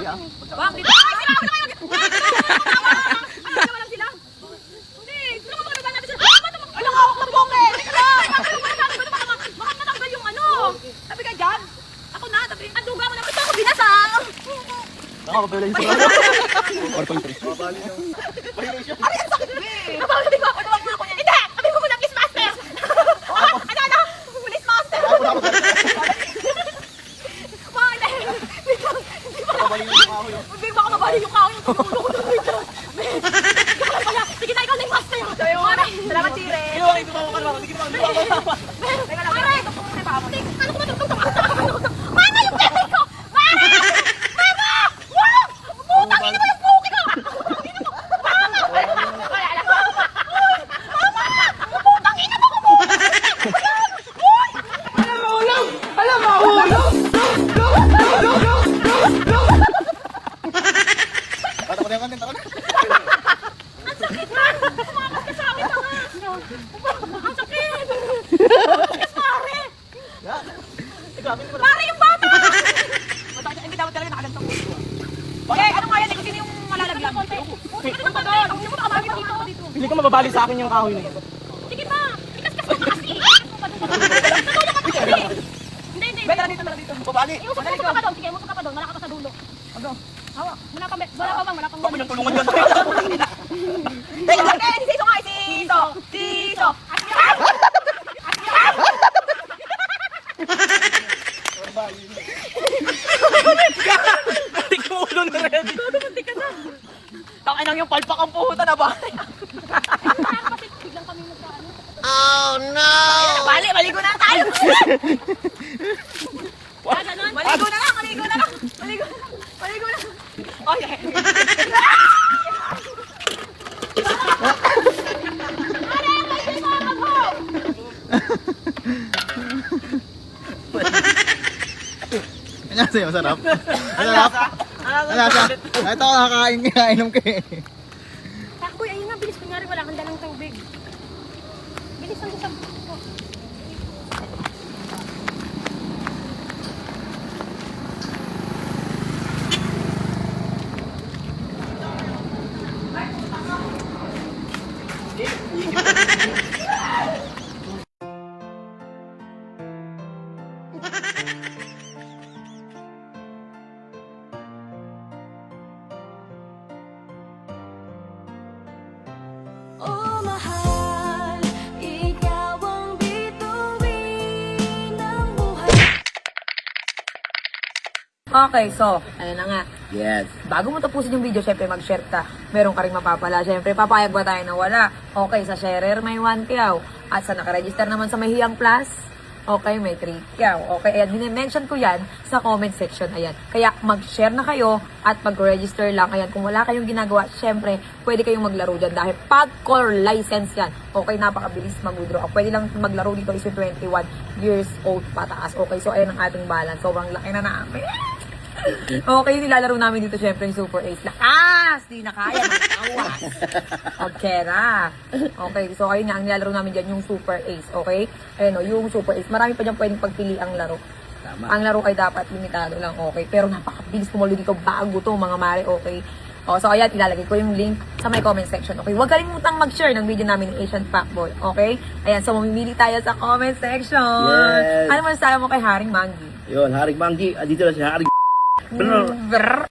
Bang, dito. Ay, sila ako na kayo. Ay, naman lang sila. Hindi, sila ko naman natin sila. Alam ako ng bongke. Baka natanggal yung ano. Sabi ka dyan. Ako na, sabi. Ang duga mo na. Ito ako binasa. Nakakabala yung sarap. 4.3. Ay, ang sakit. Napakalabi ko ako. Nawag ko niya. Hindi, sabi ko muna, please master. Ano? Please master. Hindi ba ako mabali yung kahoy? Sige na, ikaw na yung master. Salamat, Chire. Teka lang, ito po muna ba? Ano ko matutong? Mama, yung kettle ko! Mama! Mama! Wow! Putang ina mo yung puki ko! Mama! Wala lang. Mama! Putang ina mo! Bata ko na yung content ako na. Ang sakit na! Kumakas ka sa akin na nga! Ang sakit! Kumakas pare! Pare yung bata! Hindi dapat talaga nakaganto. Okay, ano nga yan? Kasi yung malalagyan. Sige na ba doon? Hindi mo nakamagin dito. Pili ko mababali sa akin yung kahoy na ito. Sige pa! Ikas-kas mo kasi! Natulog ka kasi! Hindi. Tara dito. Babali. Musok ka pa doon. Sige, musok ka pa doon. Malaka pa sa dulo. Ano? Hawa. Wala pa bang. Kami nang tulungan dyan. Teka lang, siso nga, siso! Tik mo ulo na rin. Muntik ka na. Takinang yung palpak ang puhuta na ba? Kasi biglang kami nagkaano. Oh no! Bali, maligo na tayo! Ganon? Maligo na lang. Oh, yeah. Ano sa'yo? Masarap? Masarap? Malasa? Ito ako nakakainom ka eh. Takboy, ayun nga, bilis. Kunyari, wala kang dalang tubig. Bilis ang gusap. Oh, mahal, ikaw ang bituin ng buhay. Okay, so, ano na nga. Yes. Bago mo tapusin yung video, syempre mag-share ka. Meron ka rin mapapala. Syempre, papayag ba tayo na wala? Okay, sa sharer may 1 kyaw. At sa nakaregister naman sa Mahiyang Plus, okay, may 3 kyaw. Okay, ayan, dinimension ko yan sa comment section. Ayan. Kaya mag-share na kayo at mag-register lang. Ayan, kung wala kayong ginagawa, syempre, pwede kayong maglaro dyan. Dahil pag-core license yan. Okay, napakabilis mag-withdraw. Pwede lang maglaro dito is 21 years old pataas. Okay, so ayan ang ating balance. Sobrang laki na namin. Okay, nilalaro namin dito syempre yung Super Ace. Lakas! Di na kaya, matawas. Okay na. Okay, so ayun nga, ang nilalaro namin dyan yung Super Ace, okay? Ayun o, yung Super Ace. Marami pa dyan pwedeng pagpili ang laro. Tama. Ang laro ay dapat limitado lang, okay? Pero napakabilis pumalo dito, bago to mga mare, okay? O, so ayan, ilalagay ko yung link sa my comment section, okay? Huwag kalimutang mag-share ng video namin ni Asian Fuckboy, okay? Ayan, so mamimili tayo sa comment section. Yes. Ano masasabi mo kay Haring Mangi? Yun, Haring Manggi. Dito na si Haring. Brrr.